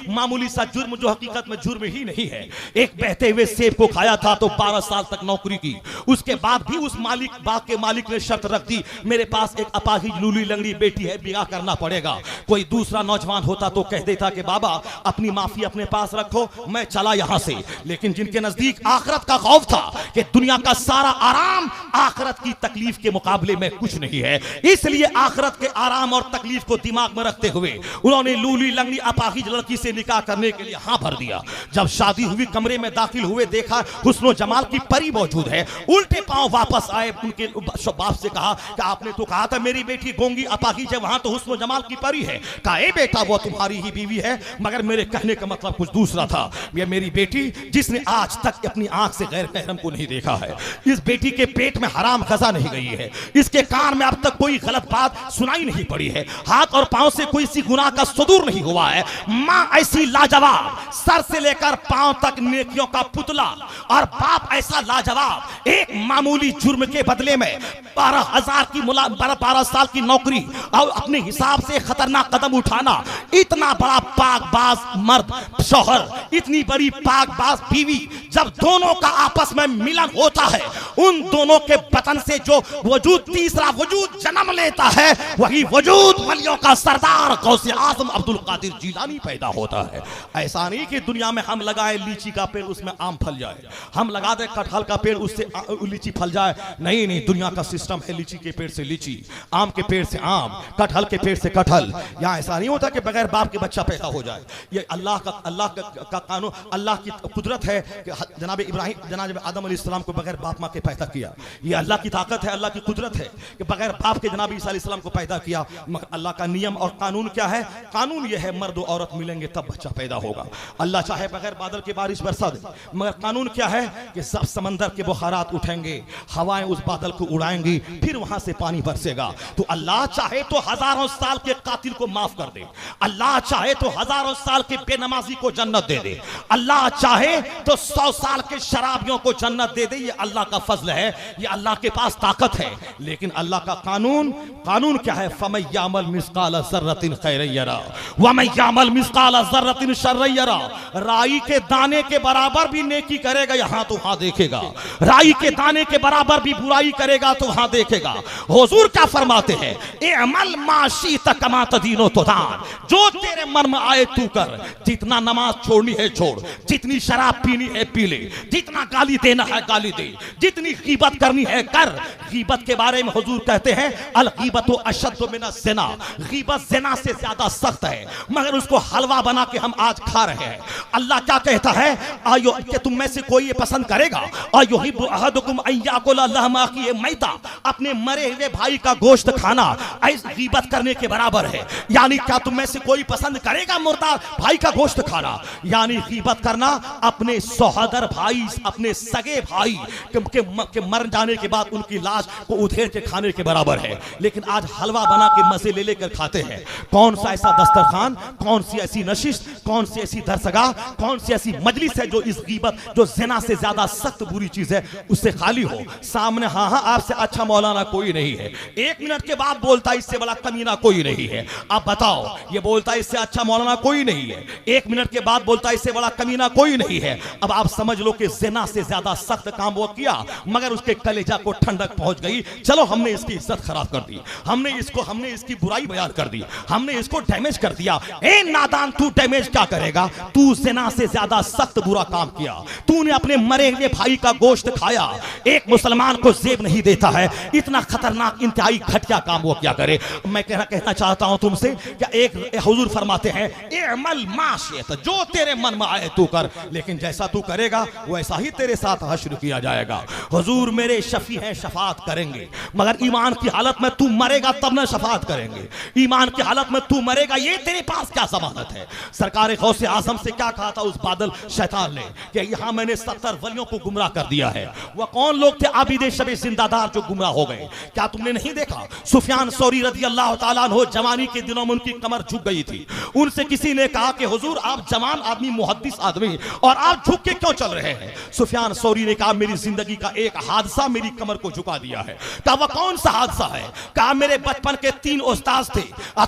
मामूली सा जुर्म, जो हकीकत में जुर्म ही नहीं है, एक बहते हुए सेब को खाया था तो 12 साल तक नौकरी की। उसके बाद भी उस बाग के मालिक ने शर्त रख दी, मेरे पास एक अपाहिज लूली लंगड़ी बेटी है, बिगाह करना पड़ेगा। कोई दूसरा नौजवान होता तो कह देता कि बाबा अपनी माफी अपने पास रखो, मैं चला यहां से। लेकिन जिनके नजदीक आखिरत का खौफ था कि दुनिया का सारा आराम आखिरत की तकलीफ के मुकाबले में कुछ नहीं है, इसलिए आखिरत के आराम और तकलीफ को दिमाग में रखते हुए उन्होंने लूली लंगड़ी अपाहिज लड़की से निकाह करने के लिए हाँ भर दिया। जब शादी हुई, कमरे में दाखिल हुए, देखा हुस्नो जमाल की परी मौजूद है। उल्टे पांव वापस आए, उनके बाप से कहा कि आपने तो कहा था मेरी बेटी गोंगी अपाहिज है, वहां तो हुस्नो जमाल की परी है। कहा ए बेटा वो तुम्हारी ही बीवी है, मगर मेरे कहने का मतलब कुछ दूसरा था। ये मेरी बेटी जिसने आज तक अपनी आंख से गैर महरम को नहीं देखा है, इस बेटी के पेट में हराम गजा नहीं गई है, इसके कान में अब तक कोई गलत बात सुनाई नहीं पड़ी है, हाथ और पांव से कोई सी गुनाह का सुदूर नहीं हुआ है। माँ ऐसी लाजवाब, सर से लेकर पांव तक नेकियों का पुतला, और बाप ऐसा लाजवाब, एक मामूली जुर्म के बदले में 12 साल की नौकरी और अपने हिसाब से खतरनाक कदम उठाना। इतना बड़ा पाकबाज मर्द शौहर, इतनी बड़ी पाकबाज बीवी, जब दोनों का आपस में मिलन होता है, उन दोनों के बतन से जो वजूद, तीसरा वजूद जन्म लेता है, वही वजूद वलियों का सरदार गौसे आजम अब्दुल कादिर जिलानी पैदा होता है। ऐसा नहीं कि दुनिया में हम लगाए लीची का पेड़ उसमें आम फल जाए, हम लगा दे कटहल का पेड़ उससे लीची फल जाए, नहीं नहीं, दुनिया का सिस्टम है लीची के पेड़ से लीची, आम के पेड़ से आम, कटहल के पेड़ से कटहल। यहाँ ऐसा नहीं होता कि बगैर बाप के बच्चा पैदा हो जाए। ये अल्लाह का कानून, अल्लाह की कुदरत है कि जनाब इब्राहिम, जनाब आदम अलैहिस्सलाम को बगैर बाप माँ के पैदा किया। ये अल्लाह की ताकत है, अल्लाह की कुदरत है कि बगैर बाप के जनाब ईसा अलैहिस्सलाम को पैदा किया। मगर अल्लाह का नियम और कानून क्या है? कानून यह है मर्द और औरत मिलेंगे तब बच्चा पैदा होगा। अल्लाह चाहे बगैर बादल की बारिश बरसा दे, मगर कानून क्या है कि सब समंदर के बुखारात उठेंगे, हवाएं उस बादल को उड़ाएंगी, फिर वहां से पानी बरसेगा। तो अल्लाह चाहे तो हजारों साल के कातिल को माफ कर दे, अल्लाह चाहे तो हजारों साल के बेनमाजी को जन्नत दे दे, अल्लाह चाहे तो 100 साल के शराबियों को जन्नत दे दे। ये अल्लाह का फजल है, ये अल्लाह के पास ताकत है। लेकिन अल्लाह का कानून क्या है? फमन यामल मिस्काल ज़र्रतिन खैरन यरा व मन यामल मिस्काल ज़र्रतिन शर्रन यरा। राई के दाने के बराबर भी नेकी करेगा यहाँ तो वहां देखेगा, राई के दाने के बराबर भी बुराई करेगा तो वहां देखेगा। हुजूर क्या फरमाते हैं? ए अमल माशी तकमा तदीनो तुदान, जो तेरे मन में आए तू कर। जितना नमाज छोड़नी है छोड़, जितनी शराब पीनी है पी ले, जितना गाली देना है गाली दे, जितनी गीबत करनी है कर। गीबत के बारे में हुजूर कहते हैं अल गीबतु अशद्दु मिनज़ ज़िना, गीबत ज़िना से ज्यादा सख्त है, मगर उसको हलवा बना के हम आज खा रहे हैं। अल्लाह क्या कहता है? आयो कि तुम में से कोई ये पसंद करेगा, अयुहिब्बु अहदुकुम अन याकुला लहमा अखीहि मैता, अपने मरे हुए भाई का गोश्त खाना ऐसा गीबत करने के बराबर है। यानी क्या तुम में से कोई पसंद करेगा मुर्दा भाई का गोश्त खाना? यानी गीबत करना अपने सहोदर भाई, अपने सगे भाई के मर जाने के बाद उनकी लाश को उधेड़ के खाने के बराबर है। लेकिन आज हलवा बना के मजे ले लेकर खाते हैं। कौन सा ऐसा दस्तरखान, कौन सी ऐसी नशिश, कौन सी ऐसी दरसगाह, कौन सी ऐसी मजलिस है जो इस गीबत, जो ज़िना से ज्यादा सख्त बुरी चीज है, उससे खाली हो? सामने हाँ हाँ आपसे अच्छा मौलाना कोई नहीं है, 1 मिनट के बाद बोलता इससे बड़ा कमीना कोई नहीं है। अब बताओ, ये बोलता इससे अच्छा मौलाना कोई नहीं है, 1 मिनट के बाद बोलता इससे बड़ा कमीना कोई नहीं है। अब आप समझ लो कि ज़िना से ज्यादा सख्त काम वो किया, मगर उसके कलेजा को ठंडक पहुंच गई। चलो हमने इसकी इज्जत खराब कर दी, हमने इसकी बुराई बयान कर दी, हमने इसको डैमेज कर दिया। ए नादान, तू डैमेज क्या करेगा? तू ज़िना से ज्यादा सख्त बुरा काम किया। तूने अपने मरे हुए भाई का गोश्त खाया, एक मुसलमान को जेब नहीं देता है। इतना खतरनाक इंतहाई घटिया काम वो क्या करे। मैं कहना चाहता हूं तुमसे कि एक हुजूर फरमाते हैं इअमल मा शिअत, जो तेरे मन में आए तू कर, लेकिन जैसा तू करेगा वैसा ही तेरे साथ हश्र किया जाएगा। हुजूर मेरे शफी हैं, शफात करेंगे, मगर ईमान की हालत में तू मरेगा तब न शफात करेंगे। ईमान की हालत में तू मरेगा, ये तेरे पास क्या जमानत है। सरकार गौसे आजम से क्या कहा था उस बादल शैतान ने कि यहां मैंने 70 वलियों को गुमराह कर दिया है। वह कौन लोग थे आबिदे शबे जिंदादार जो गुमराह हो गए? क्या तुमने नहीं देखा सुफियान सौरी रजी अल्लाह ताला अन्हु जवानी के दिनों में उनकी कमर झुक गई थी। उनसे किसी ने कहा कि हुजूर आप जवान आदमी, मुहद्दिस आदमी, और आप झुक के क्यों चल रहे हैं? सुफियान सौरी ने कहा मेरी जिंदगी का एक हादसा मेरी कमर को झुका दिया है। कहा वह कौन सा हादसा है? कहा मेरे बचपन के 3 उस्ताद थे,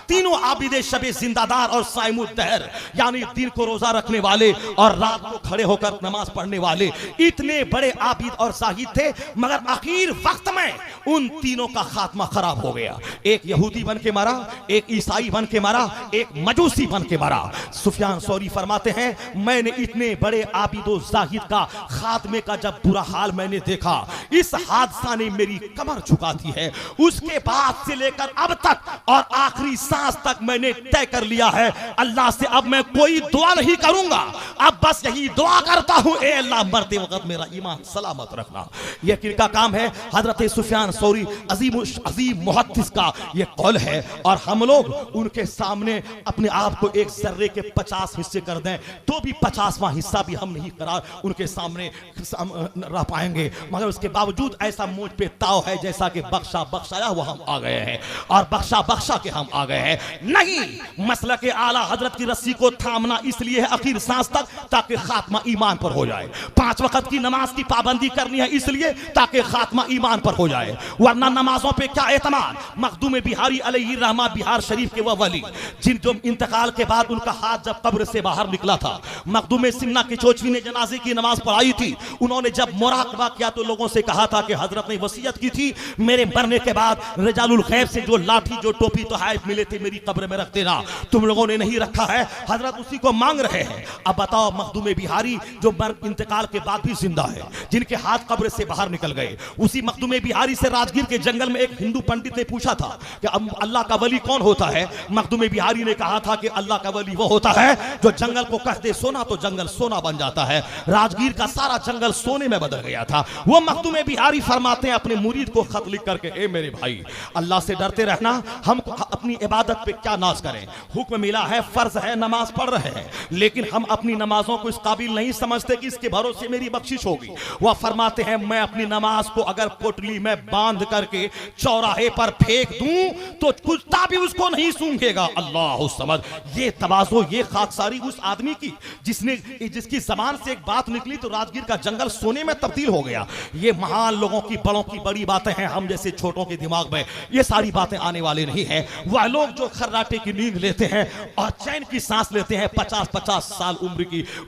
तीनों आबिदे शबे जिंदादार और साइमुद दहर, यानी दिन को रोजा रखने वाले और रात को खड़े होकर नमाज पढ़ने वाले, इतने बड़े आबिद और साहिद थे, मगर आखिर वक्त में उन तीनों का खात्मा खराब हो गया। एक यहूदी बन के मरा, एक ईसाई बन के मरा, एक मजूसी बन के मरा। सुफियान सौरी फरमाते हैं मैंने इतने बड़े आबिदो जाहिद का खात्मे का जब बुरा हाल मैंने देखा, इस हादसा ने मेरी कमर झुका दी है। उसके बाद से लेकर अब तक और आखिरी सांस तक मैंने तय कर लिया है अल्लाह से अब मैं कोई दुआ नहीं करूंगा, अब बस यही दुआ करता हूं ए अल्लाह मरते वक्त मेरा ईमान सलामत रखना। यह किनका काम है? हजरत सुफियान सौरी अजीम मुहद्दिस का यह कौल है। और हम लोग उनके सामने अपने आप को एक जर्रे के 50 हिस्से कर दें तो भी 50वां हिस्सा भी हम नहीं करार उनके सामने रह पाएंगे। मगर उसके बावजूद ऐसा मुझ पे ताव है जैसा कि बख्शा बख्शाया हुआ हम आ गए हैं और बख्शा बख्शा के हम आ गए हैं। नहीं, मसलक आला हजरत की रस्सी को थामना इसलिए है आखिर सांस तक ताकि खात्मा ईमान पर हो जाए। 5 वक्त की नमाज की पाबंदी करनी है इसलिए ताकि खात्मा ईमान पर हो जाए, वरना नमाजों पे क्या एतमाद। मखदूम बिहारी अलैहि रहमा बिहार शरीफ के वह वली जिन जो इंतकाल के बाद उनका हाथ जब कब्र से बाहर निकला था, मखदूम सिन्ना की चोचवी ने जनाजे की नमाज पढ़ाई थी। उन्होंने जब मुराकबा किया तो लोगों से कहा था कि हजरत ने वसीयत की थी मेरे मरने के बाद रिजालुल गैब से जो लाठी जो टोपी तोहफे मिले थे मेरी कब्र में रख देना, तुम लोगों ने नहीं रखा है, हजरत उसी को मांग रहे हैं। अब बताओ मखदूम बिहारी जो इंतकाल के बाद भी जिंदा है, जिनके हाथ कब्र से बाहर निकल गए, उसी मखदूम बिहारी से राजगीर के जंगल में एक हिंदू पंडित ने पूछा था कि अल्लाह का वली कौन होता है? मखदूम बिहारी ने कहा था कि अल्लाह का वली वो होता है जो जंगल को कह दे सोना तो जंगल सोना बन जाता है। राजगीर का सारा जंगल सोने में बदल गया था। वो मखदूम बिहारी फरमाते हैं अपने मुरीद को खत लिख करके, ए मेरे भाई अल्लाह से डरते रहना, हम अपनी इबादत पे क्या नाज करें, हुक्म मिला है फर्ज है नमाज पढ़ रहे हैं, लेकिन हम अपनी नमाजों को इस काबिल नहीं समझते कि इसके भरोसे मेरी बख्शिश होगी। वह फरमाते हैं मैं अपनी नमाज को अगर पोटली में बांध करके चौराहे पर फेंक दूं तो कुत्ता भी उसको नहीं सूंघेगा। अल्लाह समझ, ये तवाज़ो, ये खाकसारी उस आदमी की जिसकी जबान से एक बात निकली तो राजगीर का जंगल सोने में तब्दील हो गया। ये महान लोगों की, बड़ों की बड़ी बातें हैं, हम जैसे छोटों के दिमाग में ये सारी बातें आने वाली नहीं है। वह लोग जो खर्राटे की नींद लेते हैं और चैन की सांस लेते हैं, 50-50 साल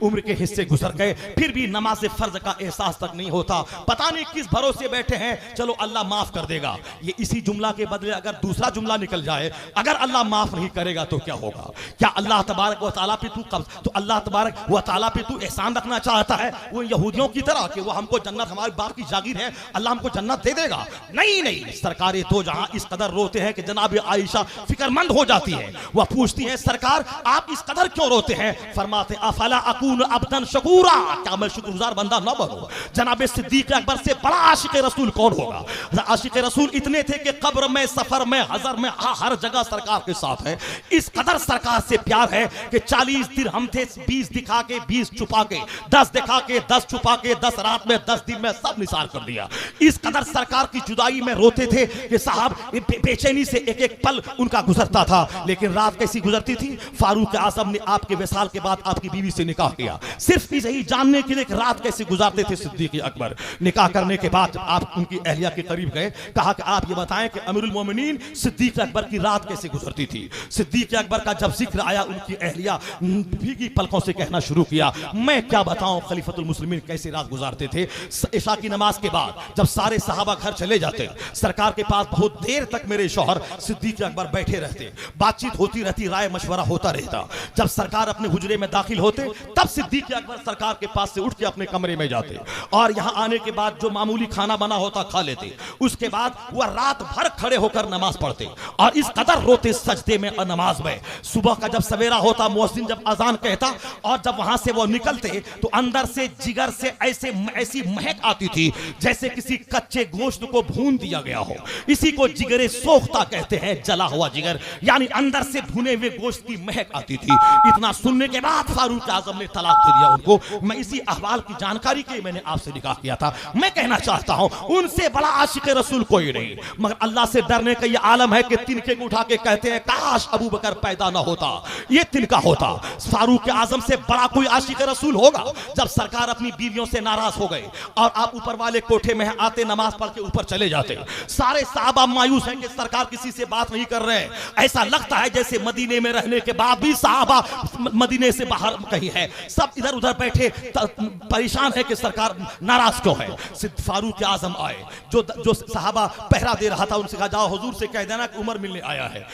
उम्र के हिस्से गुजर गए, फिर भी नमाज फर्ज का एहसास तक नहीं होता, पता नहीं किस भरोसे बैठे हैं, चलो अल्लाह माफ कर देगा। ये इसी जुमला के बदले अगर दूसरा जुमला निकल जाए, अगर अल्लाह माफ नहीं करेगा तो क्या होगा? क्या अल्लाह तबारक व तआला पे तो अल्लाह तबारक व तआला पे तू एहसान रखना चाहता है वो यहूदियों की तरह कि वो हमको जन्नत, हमारे बाप की जागीर है, अल्लाह हमको जन्नत दे देगा? नहीं नहीं, सरकारें तो जहां इस कदर रोते हैं कि जनाब आयशा फिक्रमंद हो जाती है। वह पूछती है सरकार आप इस कदर क्यों रोते हैं? फरमाते अफला अकून अब्दन शकूरा, क्या मैं शुक्रगुजार बंदा न बनूं? जनाब सिद्दीक अकबर से बड़ा आशिक रसूल कौन होगा? आशिक रसूल इतने थे कि कब्र में, सफर में, हजर में, हर जगह सरकार के साथ है। इस कदर सरकार से प्यार है कि 40 दिरहम थे, 20 दिखा के 20 छुपा के, 10 दिखा के 10 छुपा के, 10 रात में 10 दिन में सब निसार कर दिया। इस कदर सरकार की जुदाई में रोते थे कि साहब बेचैनी से एक एक पल उनका गुजरता था। लेकिन रात कैसी गुजरती थी? फारूक आजम ने आपके विसाल के बाद आपकी बीवी से निकाह किया, सिर्फ यही जानने के लिए कि रात कैसे गुजारते थे सिद्दीक अकबर। निकाह करने के बाद आप उनकी अहलिया के करीब गए, कहा कि आप ये बताएं कि अमीरुल मोमिनीन सिद्दीक अकबर की रात कैसे गुजरती थी? सिद्दीक अकबर का जब जिक्र आया उनकी अहलिया भीगी पलकों से कहना शुरू किया, मैं क्या बताऊं खलीफतुल मुस्लिमीन कैसे रात गुजारते थे। इशा की नमाज के बाद जब सारे सहाबा घर चले जाते, सरकार के पास बहुत देर तक मेरे शौहर सिद्दीक अकबर बैठे रहते, बातचीत होती रहती, राय मशवरा होता रहता। जब सरकार अपने हुजरे में दाखिल होते तब सिद्दीक अकबर सरकार के पास से उठ के अपने कमरे में जाते, जाते और यहाँ आने के बाद जो मामूली खाना बना होता खा लेते। उसके बाद वह रात भर खड़े होकर नमाज पढ़ते और इस कदर रोते सजदे में और नमाज में। सुबह का जब सवेरा होता, मुअज्जिन जब अजान कहता और जब वहां से वो निकलते तो अंदर से जिगर से ऐसी महक आती थी जैसे किसी कच्चे गोश्त को भून दिया गया हो। इसी को जिगरे सोख्ता कहते हैं, जला हुआ जिगर, यानी अंदर से भुने हुए गोश्त की महक आती थी। इतना सुनने के बाद फारूक आजम ने तलाक दे दिया उनको। मैं इसी अहवाल की जानकारी के मैंने आपसे निकाह किया था। मैं कहना चाहता हूं उनसे बड़ा आशिक रसूल कोई नहीं, मगर अल्लाह से डरने का यह आलम है कि तिनके को उठा के कहते हैं काश अबू बकर पैदा ना होता, ये तिनका होता। फारूक आजम से बड़ा कोई आशिक रसूल होगा? जब सरकार अपनी बीवियों से नाराज हो गए और आप ऊपर वाले कोठे में आते, नमाज पढ़ के ऊपर चले जाते, सारे साहबा मायूस हैं कि सरकार किसी से बात नहीं कर रहे हैं। ऐसा लगता है जैसे मदीने में रहने के बाद भी साहबा मदीने से बाहर कहीं है, सब इधर उधर बैठे परेशान है कि सरकार नाराज क्यों है। सिद्ध फारूक आजम आए, जो साहबा पहरा दे रहा था उनसे कहा जाओ हुजूर से कह देना कि उमर मिलने आया है।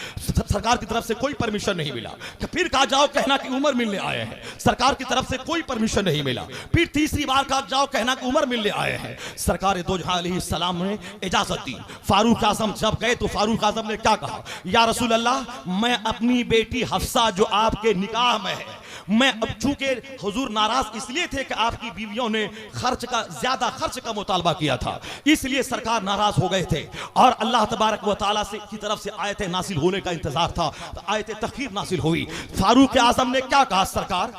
सरकार की तरफ से कोई परमिशन नहीं मिला। फिर कहा जाओ कहना कि उमर मिलने आए हैं, सरकार की तरफ से कोई परमिशन नहीं मिला। फिर तीसरी बार कहा जाओ कहना कि उमर मिलने आए हैं। सरकार दो जहां अलैहिस्सलाम ने इजाजत दी। फारूक आजम जब गए तो फारूक आजम ने क्या कहा, या रसूल अल्लाह, मैं अपनी बेटी हफ्सा जो आपके निकाह में है, मैं अब चूंकि हुजूर नाराज इसलिए थे कि आपकी बीवियों ने ज्यादा खर्च का मुतालबा किया था, इसलिए सरकार नाराज हो गए थे और अल्लाह तबारक व तआला से की तरफ से आयतें नासिल होने का इंतजार था, तो आयतें तखीर नासिल हुई। फारूक आजम ने क्या कहा, सरकार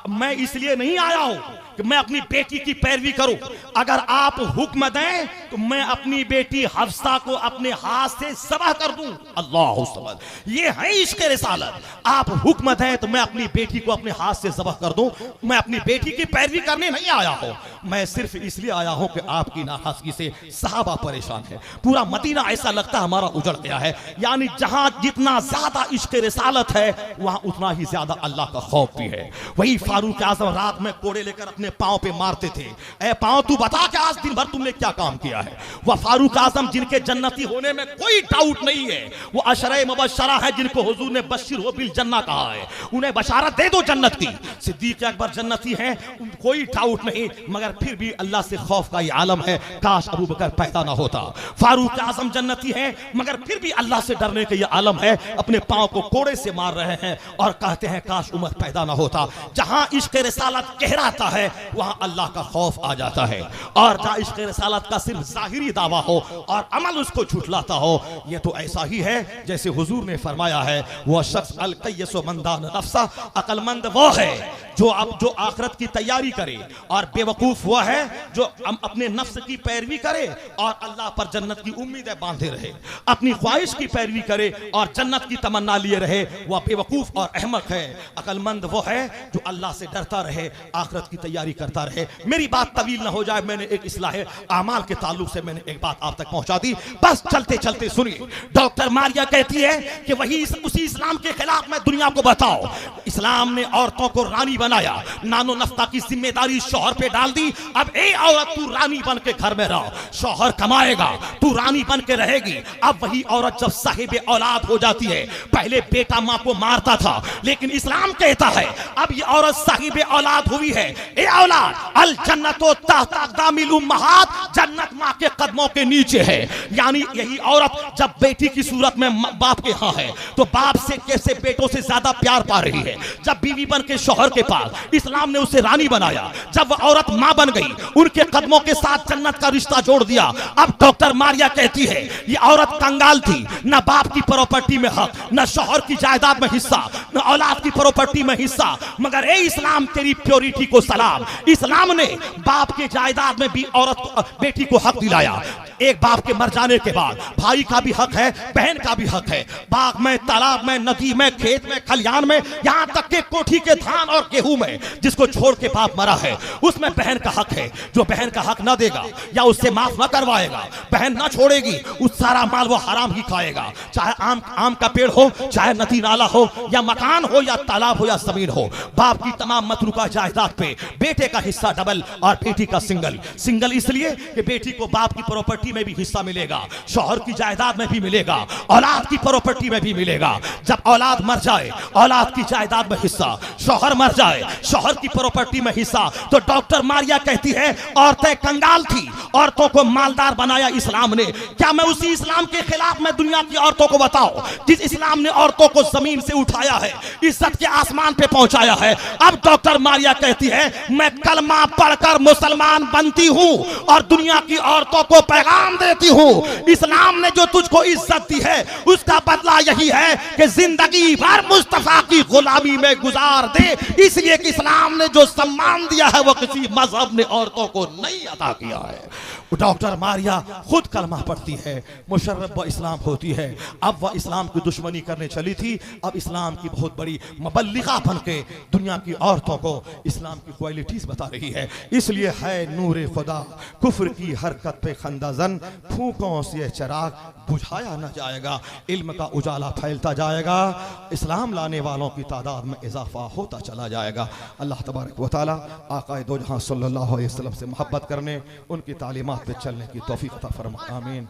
मैं इसलिए नहीं आया हूं कि मैं अपनी बेटी की पैरवी करूं, अगर आप हुक्म दें तो मैं अपनी बेटी हफ्सा को अपने हाथ से ज़बह कर दूं। अल्लाह समद, ये है इश्क़ रिसालत। आप हुक्म दें तो मैं अपनी बेटी को अपने हाथ से ज़बह कर दूं। मैं अपनी बेटी की पैरवी करने नहीं आया हूं, मैं सिर्फ इसलिए आया हूं कि आपकी नाराजगी से सहाबा परेशान है। पूरा मदीना ऐसा लगता हमारा उजड़ गया है, यानी जहां जितना ज्यादा इश्क़ रिसालत है वहां उतना ही ज्यादा अल्लाह का खौफ भी है। वही फारूक आजम रात में कोड़े लेकर अपने पांव पे मारते थे, ए पांव तू बता कि आज दिन भर तुमने क्या काम किया है। वह फारूक आजम जिनके जन्नती होने में कोई डाउट नहीं है, वो अशरे मुबशरा है जिनको हुजूर ने बशीर हो बिल जन्नत कहा है, उन्हें बशारत दे दो जन्नत की। सिद्दीक अकबर जन्नती हैं, कोई डाउट नहीं, मगर फिर भी अल्लाह से खौफ का ये आलम है, काश अबू बकर पैदा ना होता। फारूक आजम जन्नती हैं, मगर फिर भी अल्लाह से डरने का ये आलम है, अपने पांव को कोड़े से मार रहे हैं और कहते हैं काश उमर पैदा ना होता। जहां इश्क़ रिसालत कहराता है वहां अल्लाह का खौफ आ जाता है, और जहां इश्क़ रिसालत का सिर्फ जाहिरी दावा हो और अमल उसको झुठलाता हो, ये तो ऐसा ही है जैसे हुजूर ने फरमाया है, वह शख्स अल कय्यस मंदान नफ्सा, अक्लमंद वो है जो आखिरत की तैयारी करे, और बेवकूफ वो है जो अपने नफ्स की पैरवी करे और अल्लाह पर जन्नत की उम्मीदें बांधे रहे, अपनी ख्वाहिश की पैरवी करे और जन्नत की तमन्ना लिए रहे, वह बेवकूफ और अहमक है। अक्लमंद वो है जो अल्लाह से डरता रहे, आखिरत की तैयारी करता रहे। मेरी बात तवील ना हो जाए, मैंने एक इस्लाह आमाल के ताल्लुक से मैंने एक बात आप तक पहुंचा दी, बस चलते चलते सुनिए। डॉक्टर मारिया कहती है कि वही उसी इस्लाम के खिलाफ मैं दुनिया को बताओ। इस्लाम ने औरतों को रानी बनाया, नानो नफ्ता की जिम्मेदारी शौहर पे डाल दी। अब ए औरत तू रानी बन के घर में रहो, शौहर कमाएगा, तू रानी बन के रहेगी। अब वही औरत जब साहिब औलाद हो जाती है, पहले बेटा माँ को मारता था, लेकिन इस्लाम कहता है अब ये औरत साहिब औलाद हुई है, ए औलाद अल जन्नतो तहत अक़दामिल उम्महात, जन्नत माँ के कदमों के नीचे है। यानी यही औरत जब बेटी की सूरत में बाप के यहाँ है तो बाप से कैसे बेटों से ज्यादा प्यार पा रही है। जब बीवी बन के शौहर के पास, इस्लाम ने उसे रानी बनाया। जब वह औरत मां बन गई, उनके कदमों के साथ जन्नत का रिश्ता जोड़ दिया। अब डॉक्टर मारिया कहती है ये औरत कंगाल थी, न बाप की प्रॉपर्टी में हक, न शौहर की जायदाद में हिस्सा, न औलाद की प्रॉपर्टी में हिस्सा, मगर ए इस्लाम तेरी प्योरिटी को सलाम। इस्लाम ने बाप के जायदाद में भी औरत को, बेटी को हक दिलाया। एक बाप के मर जाने के बाद भाई का भी हक है, बहन का भी हक है। बाग में, तालाब में, नदी में, खेत में, खलियान में, यहाँ तक के कोठी के धान और गेहूं में जिसको छोड़ के बाप मरा है उसमें बहन का हक है। जो बहन का हक ना देगा या उससे माफ ना करवाएगा, बहन ना छोड़ेगी, उस सारा माल वो हराम ही खाएगा। चाहे आम का पेड़ हो, चाहे नदी नाला हो, या मकान हो, या तालाब हो, या जमीन हो, बाप की तमाम मतरूका जायदाद पे बेटे का हिस्सा डबल और बेटी का सिंगल। सिंगल इसलिए कि बेटी को बाप की प्रॉपर्टी में भी हिस्सा मिलेगा, शौहर की जायदाद में भी मिलेगा, औलाद की प्रॉपर्टी में भी मिलेगा। जब औलाद मर जाए औलाद की जायदाद में हिस्सा, शौहर मर जाए शौहर की प्रॉपर्टी में हिस्सा। तो डॉक्टर मारिया कहती है औरतें कंगाल थी, औरतों को मालदार बनाया इस्लाम ने। क्या मैं उसी इस्लाम के खिलाफ मैं दुनिया की औरतों को बताऊं जिस इस्लाम ने औरतों को जमीन से उठाया है, इज्जत के आसमान पे पहुंचाया है। अब डॉक्टर मारिया कहती है मैं कलमा पढ़कर मुसलमान बनती हूं और दुनिया की औरतों को पैगाम देती हूं, इस्लाम ने जो तुझको इज्जत दी है उसका बदला यही है कि जिंदगी भर मुस्तफा की गुलामी में गुजार दे। इसलिए कि इस्लाम ने जो सम्मान दिया है वो किसी मजहब ने औरतों को नहीं अता किया है। डॉक्टर मारिया खुद कलमा पढ़ती है, मुशर्रफ व इस्लाम होती है। अब वह इस्लाम की दुश्मनी करने चली थी, अब इस्लाम की बहुत बड़ी मुबल्लिगा बन के दुनिया की औरतों को इस्लाम की क्वालिटीज बता रही है। इसलिए है नूरे खुदा कुफ्र की हरकत पे खंदाजन, फूकों से चिराग बुझाया न जाएगा, इल्म का उजाला फैलता जाएगा, इस्लाम लाने वालों की तादाद में इजाफा होता चला जाएगा। अल्लाह तबारक व तआला आक़ाए दो जहां सल्लल्लाहु अलैहि वसल्लम से मोहब्बत करने, उनकी तालीमात पे चलने की तौफीक अता फरमा। आमीन।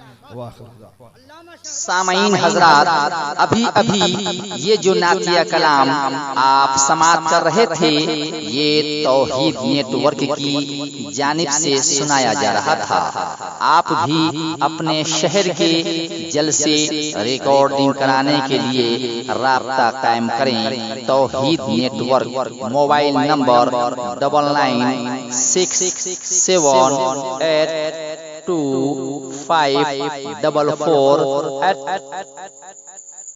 सामईन हजरात, अभी अभी ये जो नातिया कलाम आप समाअत कर रहे थे ये तौहीद नेटवर्क की जानिब से सुनाया जा रहा था। आप भी अपने शहर के जलसे रिकॉर्डिंग कराने के लिए राब्ता कायम करें। तौहीद नेटवर्क, मोबाइल नंबर 9967825444।